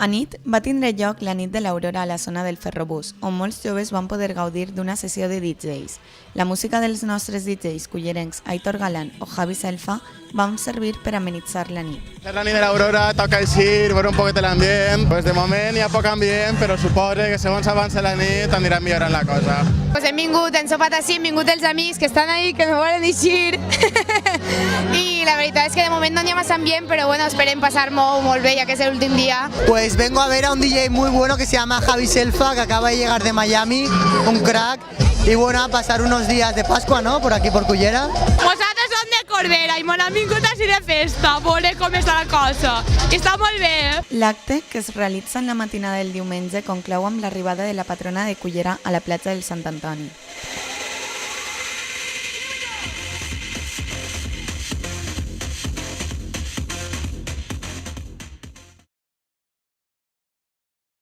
Nit va tindre lloc la nit de l'Aurora a la zona del Ferrobús, on molts joves van poder gaudir d'una sessió de DJs. La música dels nostres DJs cullerencs Aitor Galán o Javi Selfa van servir per amenitzar la nit. És la nit de l'Aurora, toca eixir, veure un poquet l'ambient. Pues de moment hi ha poc ambient, però suposo que segons avança la nit anirà millorant la cosa. Hem vingut, hem sopat així, hem vingut els amics que estan ahí, que no volen eixir. I la veritat és que de moment no hi ha massa ambient, però bueno, esperem passar-m'ho molt bé, ja que és l'últim dia. Pues vengo a ver a un DJ muy bueno que se llama Javi Selfa, que acaba de llegar de Miami, un crack. Y bueno, a pasar unos días de Pascua, ¿no? Por aquí, por Cullera. Nosaltres som de Corbera i m'han vingut així de festa, a veure com està la cosa. I està molt bé. L'acte, que es realitza en la matinada del diumenge, conclou amb l'arribada de la patrona de Cullera a la platja del Sant Antoni.